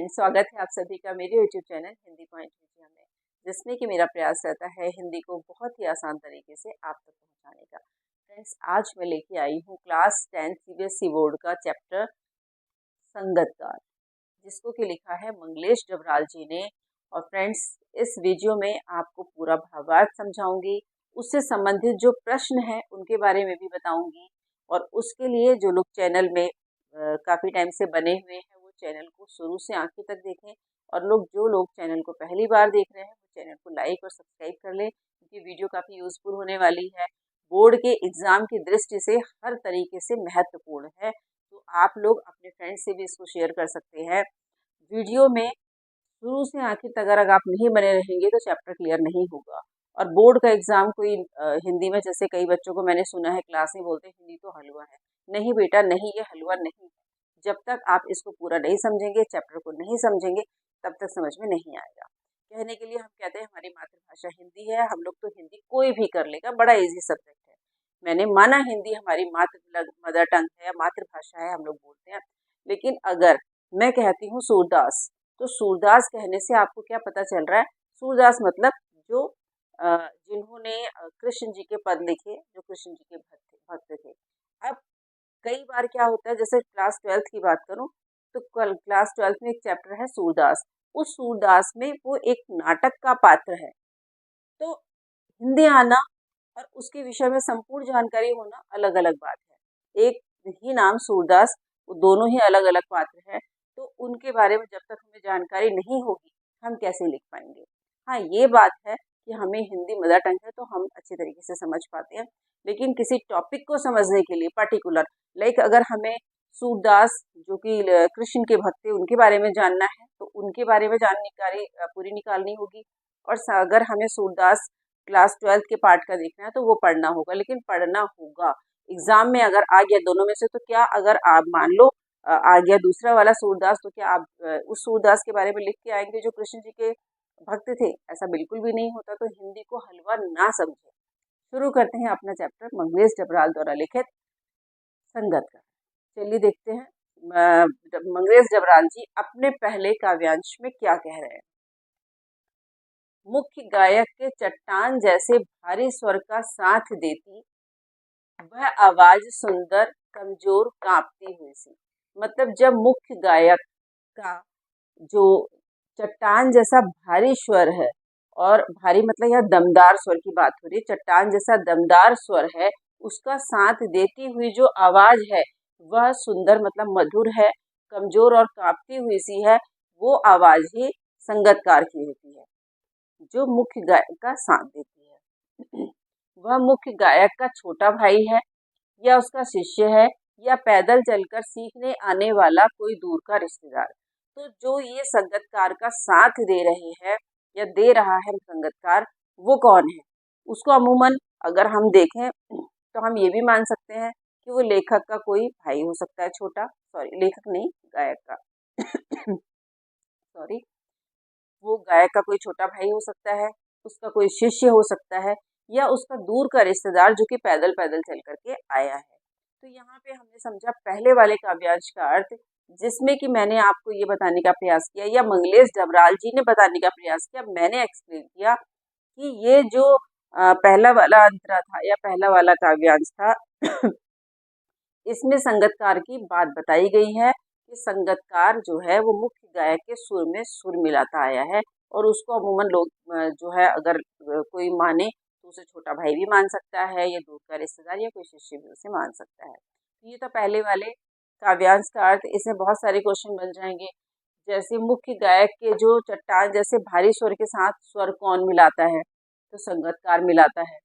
Friends, स्वागत है आप सभी का मेरे YouTube channel Hindi point media में, जिसमें कि मेरा प्रयास रहता है हिंदी को बहुत ही आसान तरीके से आप तक पहुंचाने का। फ्रेंड्स, आज मैं लेके आई हूँ क्लास 10 सीबीएसई बोर्ड का चैप्टर संगतकार, जिसको कि लिखा है मंगलेश डबराल जी ने। और फ्रेंड्स, इस वीडियो में आपको पूरा भावार्थ समझाऊंगी, उससे संबंधित जो प्रश्न है उनके बारे में भी बताऊंगी। और उसके लिए जो लोग चैनल में काफ़ी टाइम से बने हुए हैं वो चैनल को शुरू से आखिर तक देखें, और जो लोग चैनल को पहली बार देख रहे हैं वो चैनल को लाइक और सब्सक्राइब कर लें, क्योंकि वीडियो काफ़ी यूज़फुल होने वाली है। बोर्ड के एग्ज़ाम की दृष्टि से हर तरीके से महत्वपूर्ण है, तो आप लोग अपने फ्रेंड्स से भी इसको शेयर कर सकते हैं। वीडियो में शुरू से आखिर तक अगर आप नहीं बने रहेंगे तो चैप्टर क्लियर नहीं होगा। और बोर्ड का एग्ज़ाम कोई हिंदी में, जैसे कई बच्चों को मैंने सुना है क्लास में बोलते हैं हिंदी तो हलवा है। नहीं बेटा, नहीं, ये हलवा नहीं है। जब तक आप इसको पूरा नहीं समझेंगे, चैप्टर को नहीं समझेंगे, तब तक समझ में नहीं आएगा। कहने के लिए हम कहते हैं हमारी मातृभाषा हिंदी है, हम लोग तो हिंदी कोई भी कर लेगा, बड़ा इजी सब्जेक्ट है। मैंने माना हिंदी हमारी मदर टंग है या मातृभाषा है, हम लोग बोलते हैं। लेकिन अगर मैं कहती हूँ सूरदास, तो सूरदास कहने से आपको क्या पता चल रहा है? सूरदास मतलब जो जिन्होंने कृष्ण जी के पद लिखे, जो कृष्ण जी के भक्त थे। अब कई बार क्या होता है, जैसे क्लास 12th की बात करूं तो कल क्लास 12th में एक चैप्टर है सूरदास। उस सूरदास में वो एक नाटक का पात्र है। तो हिंदी आना और उसके विषय में संपूर्ण जानकारी होना अलग अलग बात है। एक ही नाम सूरदास, वो दोनों ही अलग अलग पात्र हैं, तो उनके बारे में जब तक हमें जानकारी नहीं होगी हम कैसे लिख पाएंगे। हाँ, ये बात है कि हमें हिंदी मदर टंग है तो हम अच्छे तरीके से समझ पाते हैं, लेकिन किसी टॉपिक को समझने के लिए पर्टिकुलर, लाइक अगर हमें सूरदास जो कि कृष्ण के भक्त थे उनके बारे में जानना है तो उनके बारे में जानकारी पूरी निकालनी होगी। और अगर हमें सूरदास क्लास 12th के पार्ट का देखना है तो वो पढ़ना होगा, लेकिन पढ़ना होगा। एग्जाम में अगर आ गया दोनों में से तो क्या, अगर आप मान लो आ गया दूसरा वाला सूरदास, तो क्या आप उस सूरदास के बारे में लिख के आएंगे जो कृष्ण जी के भक्त थे? ऐसा बिल्कुल भी नहीं होता। तो हिंदी को हलवा ना समझे। शुरू करते हैं अपना चैप्टर मंगलेश डबराल द्वारा लिखित संगतकार। चलिए देखते हैं मंगलेश डबराल जी अपने पहले काव्यांश में क्या कह रहे हैं। मुख्य गायक के चट्टान जैसे भारी स्वर का साथ देती वह आवाज सुंदर कमजोर कांपती हुई सी। मतलब जब मुख्य गायक का जो चट्टान जैसा भारी स्वर है, और भारी मतलब यह दमदार स्वर की बात हो रही है, चट्टान जैसा दमदार स्वर है, उसका साथ देती हुई जो आवाज है वह सुंदर मतलब मधुर है, कमजोर और कांपती हुई सी है, वो आवाज ही संगतकार की होती है, जो मुख्य गायक का साथ देती है। वह मुख्य गायक का छोटा भाई है या उसका शिष्य है या पैदल चलकर सीखने आने वाला कोई दूर का रिश्तेदार। तो जो ये संगतकार का साथ दे रहे हैं या दे रहा है संगतकार, वो कौन है? उसको अमूमन अगर हम देखें तो हम ये भी मान सकते हैं कि वो लेखक का कोई भाई हो सकता है, छोटा, सॉरी लेखक नहीं, गायक का सॉरी, वो गायक का कोई छोटा भाई हो सकता है, उसका कोई शिष्य हो सकता है, या उसका दूर का रिश्तेदार जो कि पैदल पैदल चल करके आया है। तो यहाँ पे हमने समझा पहले वाले काव्यांश का अर्थ, जिसमें कि मैंने आपको ये बताने का प्रयास किया या मंगलेश डबराल जी ने बताने का प्रयास किया, मैंने एक्सप्लेन किया कि ये जो पहला वाला अंतरा था या पहला वाला काव्यांश था इसमें संगतकार की बात बताई गई है कि संगतकार जो है वो मुख्य गायक के सुर में सुर मिलाता आया है, और उसको अमूमन लोग जो है अगर कोई माने तो उसे छोटा भाई भी मान सकता है, या दूर का रिश्तेदार या कोई शिष्य भी उसे मान सकता है। तो ये तो पहले वाले काव्यांश का अर्थ। इसमें बहुत सारे क्वेश्चन बन जाएंगे, जैसे मुख्य गायक के जो चट्टान जैसे भारी स्वर के साथ स्वर कौन मिलाता है? तो संगतकार मिलाता है।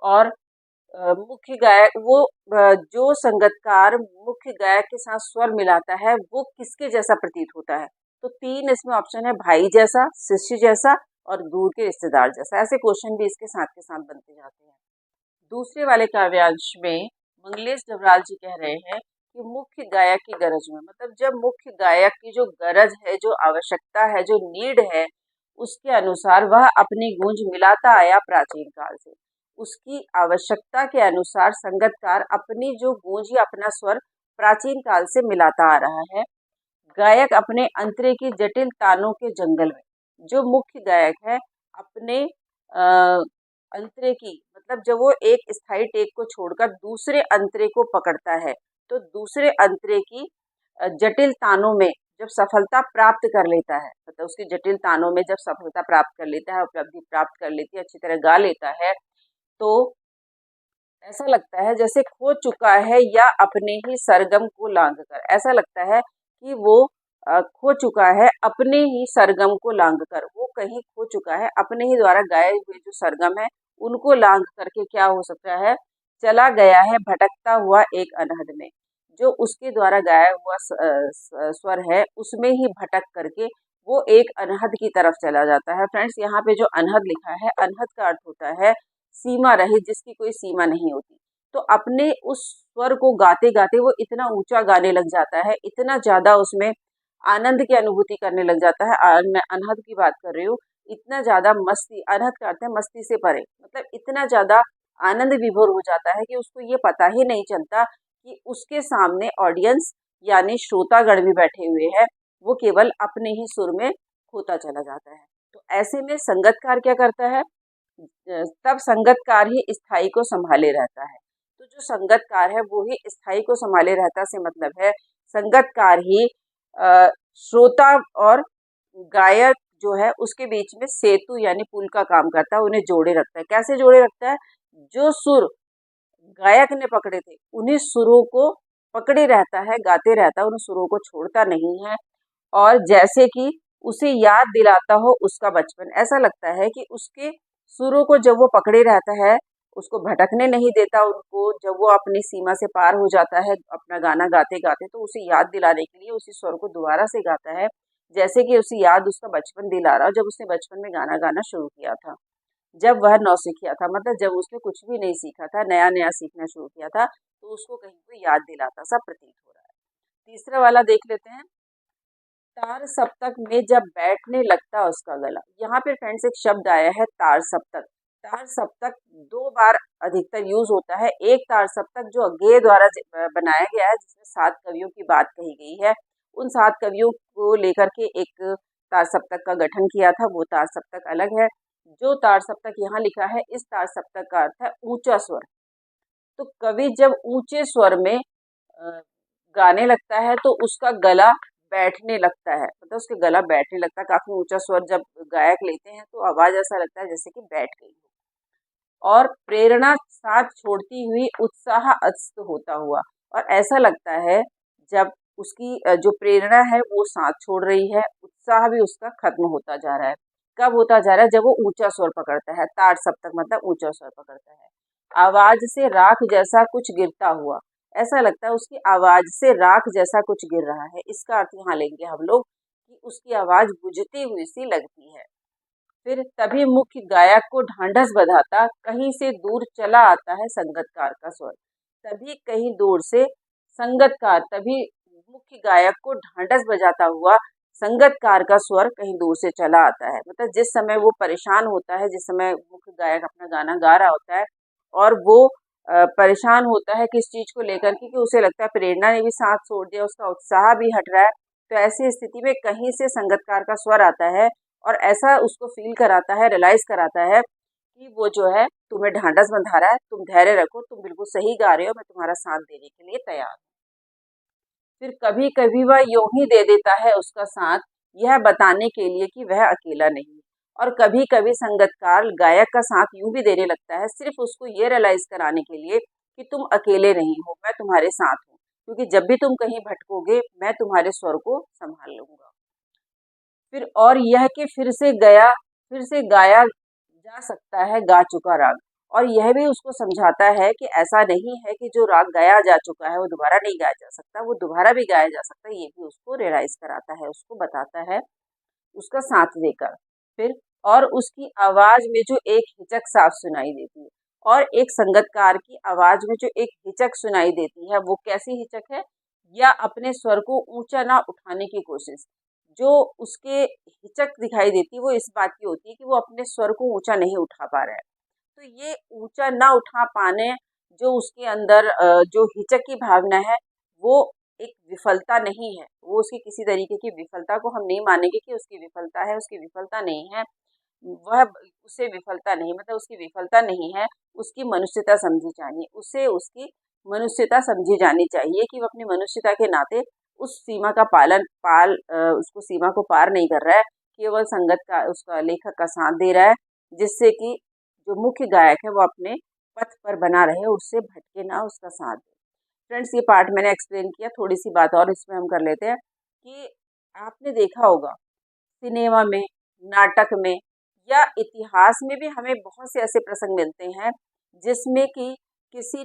और मुख्य गायक वो जो संगतकार मुख्य गायक के साथ स्वर मिलाता है वो किसके जैसा प्रतीत होता है? तो 3 इसमें ऑप्शन है, भाई जैसा, शिष्य जैसा और दूर के रिश्तेदार जैसा। ऐसे क्वेश्चन भी इसके साथ के साथ बनते जाते हैं। दूसरे वाले काव्यांश में मंगलेश डबराल जी कह रहे हैं कि मुख्य गायक की गरज में, मतलब जब मुख्य गायक की जो गरज है, जो आवश्यकता है, जो नीड है, उसके अनुसार वह अपनी गूंज मिलाता आया प्राचीन काल से। उसकी आवश्यकता के अनुसार संगतकार अपनी जो गूंज या अपना स्वर प्राचीन काल से मिलाता आ रहा है। गायक अपने अंतरे की जटिल तानों के जंगल में। जो मुख्य गायक है अपने अंतरे की, मतलब जब वो एक स्थायी टेक को छोड़कर दूसरे अंतरे को पकड़ता है, तो दूसरे अंतरे की जटिल तानों में जब सफलता प्राप्त कर लेता है, मतलब उसकी जटिल तानों में जब सफलता प्राप्त कर लेता है, उपलब्धि प्राप्त कर लेती है, अच्छी तरह गा लेता है, तो ऐसा लगता है जैसे खो चुका है या अपने ही सरगम को लांघ कर। ऐसा लगता है कि वो खो चुका है अपने ही सरगम को लांघ कर। वो कहीं खो चुका है, अपने ही द्वारा गाए हुए जो सरगम है उनको लांघ करके क्या हो सकता है, चला गया है भटकता हुआ एक अनहद में। जो उसके द्वारा गाया हुआ स्वर है उसमें ही भटक करके वो एक अनहद की तरफ चला जाता है। फ्रेंड्स, यहाँ पे जो अनहद लिखा है, अनहद का अर्थ होता है सीमा रहित, जिसकी कोई सीमा नहीं होती। तो अपने उस स्वर को गाते गाते वो इतना ऊंचा गाने लग जाता है, इतना ज्यादा उसमें आनंद की अनुभूति करने लग जाता है। मैं अनहद की बात कर रही हूँ। इतना ज्यादा मस्ती, अनहद का अर्थ है मस्ती से परे, मतलब इतना ज्यादा आनंद विभोर हो जाता है कि उसको ये पता ही नहीं चलता कि उसके सामने ऑडियंस यानी श्रोतागण भी बैठे हुए हैं। वो केवल अपने ही सुर में खोता चला जाता है। तो ऐसे में संगतकार क्या करता है, तब संगतकार ही स्थाई को संभाले रहता है। तो जो संगतकार है वो ही स्थाई को संभाले रहता से मतलब है संगतकार ही श्रोता और गायक जो है उसके बीच में सेतु यानी पुल का काम करता है, उन्हें जोड़े रखता है। कैसे जोड़े रखता है, जो सुर गायक ने पकड़े थे उन्हीं सुरों को पकड़े रहता है, गाते रहता है, उन सुरों को छोड़ता नहीं है। और जैसे कि उसे याद दिलाता हो उसका बचपन। ऐसा लगता है कि उसके सुरों को जब वो पकड़े रहता है, उसको भटकने नहीं देता उनको। जब वो अपनी सीमा से पार हो जाता है अपना गाना गाते गाते, तो उसे याद दिलाने के लिए उसी स्वर को दोबारा से गाता है, जैसे कि उसे याद उसका बचपन दिला रहा, जब उसने बचपन में गाना गाना शुरू किया था, जब वह नौसिखिया था, मतलब जब उसने कुछ भी नहीं सीखा था, नया नया सीखना शुरू किया था, तो उसको कहीं कोई याद दिलाता सा प्रतीत हो रहा है। तीसरा वाला देख लेते हैं, तार सप्तक में जब बैठने लगता उसका गला। यहाँ पे फ्रेंड्स एक शब्द आया है तार सप्तक। तार सप्तक दो बार अधिकतर यूज होता है। एक तार सप्तक जो अज्ञेय द्वारा बनाया गया है, जिसमें 7 कवियों की बात कही गई है। उन 7 कवियों को लेकर के एक तार सप्तक का गठन किया था, वो तार सप्तक अलग है। जो तार सप्तक यहाँ लिखा है, इस तार सप्तक का अर्थ है ऊंचा स्वर। तो कवि जब ऊंचे स्वर में गाने लगता है तो उसका गला बैठने लगता है, मतलब उसके गला बैठने लगता है। काफी ऊंचा स्वर जब गायक लेते हैं तो आवाज ऐसा लगता है जैसे कि बैठ गई हो। और प्रेरणा साथ छोड़ती हुई उत्साह अस्त होता हुआ, और ऐसा लगता है जब उसकी जो प्रेरणा है वो साथ छोड़ रही है, उत्साह भी उसका खत्म होता जा रहा है। कब होता जा रहा है, जब वो ऊंचा स्वर पकड़ता है। तार सप्तक मतलब ऊंचा स्वर पकड़ता है। आवाज से राख जैसा कुछ गिरता हुआ, ऐसा लगता है उसकी आवाज से राख जैसा कुछ गिर रहा है। इसका अर्थ यहाँ लेंगे हम लोग कि उसकी आवाज बुझती हुई सी लगती है। फिर तभी मुख्य गायक को ढांढस बंधाता कहीं से दूर चला आता है संगतकार का स्वर। तभी कहीं दूर से संगतकार, तभी मुख्य गायक को ढांढस बजाता हुआ संगतकार का स्वर कहीं दूर से चला आता है। मतलब जिस समय वो परेशान होता है, जिस समय मुख्य गायक अपना गाना गा रहा होता है और वो परेशान होता है किस चीज को लेकर के, कि उसे लगता है प्रेरणा ने भी साथ छोड़ दिया, उसका उत्साह भी हट रहा है। तो ऐसी स्थिति में कहीं से संगतकार का स्वर आता है और ऐसा उसको फील कराता है, रियलाइज कराता है कि वो जो है तुम्हें ढांढस बंधा रहा है, तुम धैर्य रखो, तुम बिल्कुल सही गा रहे हो, मैं तुम्हारा साथ देने के लिए तैयार हूँ। फिर कभी कभी वह यूं ही दे देता है उसका साथ, यह बताने के लिए कि वह अकेला नहीं। और कभी कभी संगतकार गायक का साथ यूं भी देने लगता है, सिर्फ उसको ये रियलाइज कराने के लिए कि तुम अकेले नहीं हो, मैं तुम्हारे साथ हूँ, क्योंकि जब भी तुम कहीं भटकोगे मैं तुम्हारे स्वर को संभाल लूंगा। फिर और यह कि फिर से गाया जा सकता है गा चुका राग। और यह भी उसको समझाता है कि ऐसा नहीं है कि जो राग गाया जा चुका है वो दोबारा नहीं गाया जा सकता, वो दोबारा भी गाया जा सकता है। ये भी उसको रियलाइज कराता है, उसको बताता है उसका साथ देकर। फिर और उसकी आवाज में जो एक हिचक साफ सुनाई देती है, और एक संगतकार की आवाज में जो एक हिचक सुनाई देती है, वो कैसी हिचक है, या अपने स्वर को ऊंचा ना उठाने की कोशिश। जो उसके हिचक दिखाई देती है वो इस बात की होती है कि वो अपने स्वर को ऊंचा नहीं उठा पा रहा है। तो ये ऊंचा ना उठा पाने, जो उसके अंदर जो हिचक की भावना है, वो एक विफलता नहीं है, वो उसकी किसी तरीके की विफलता को हम नहीं मानेंगे कि उसकी विफलता है, उसकी विफलता नहीं है, वह उसे विफलता नहीं, मतलब उसकी विफलता नहीं है, उसकी मनुष्यता समझी जानी, उसे उसकी मनुष्यता समझी जानी चाहिए कि वो अपनी मनुष्यता के नाते उस सीमा का उसको सीमा को पार नहीं कर रहा है, केवल संगत का उसका लेखक का साथ दे रहा है, जिससे कि जो मुख्य गायक है वो अपने पथ पर बना रहे, उससे भटके ना, उसका साथ दे। फ्रेंड्स, ये पार्ट मैंने एक्सप्लेन किया, थोड़ी सी बात और इसमें हम कर लेते हैं कि आपने देखा होगा सिनेमा में, नाटक में या इतिहास में भी हमें बहुत से ऐसे प्रसंग मिलते हैं जिसमें कि किसी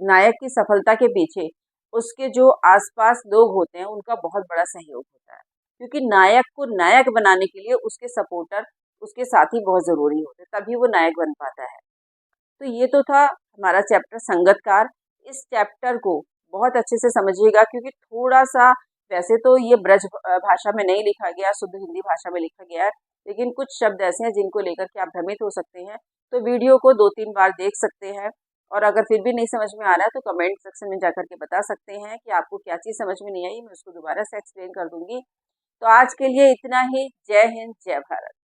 नायक की सफलता के पीछे उसके जो आसपास लोग होते हैं उनका बहुत बड़ा सहयोग होता है, क्योंकि नायक को नायक बनाने के लिए उसके सपोर्टर, उसके साथी बहुत ज़रूरी होते हैं, तभी वो नायक बन पाता है। तो ये तो था हमारा चैप्टर संगतकार। इस चैप्टर को बहुत अच्छे से समझिएगा, क्योंकि थोड़ा सा, वैसे तो ये ब्रज भाषा में नहीं लिखा गया, शुद्ध हिंदी भाषा में लिखा गया है, लेकिन कुछ शब्द ऐसे हैं जिनको लेकर के आप भ्रमित हो सकते हैं। तो वीडियो को 2-3 बार देख सकते हैं, और अगर फिर भी नहीं समझ में आ रहा है तो कमेंट सेक्शन में जाकर के बता सकते हैं कि आपको क्या चीज़ समझ में नहीं आई, मैं उसको दोबारा से एक्सप्लेन कर दूंगी। तो आज के लिए इतना ही। जय हिंद, जय भारत।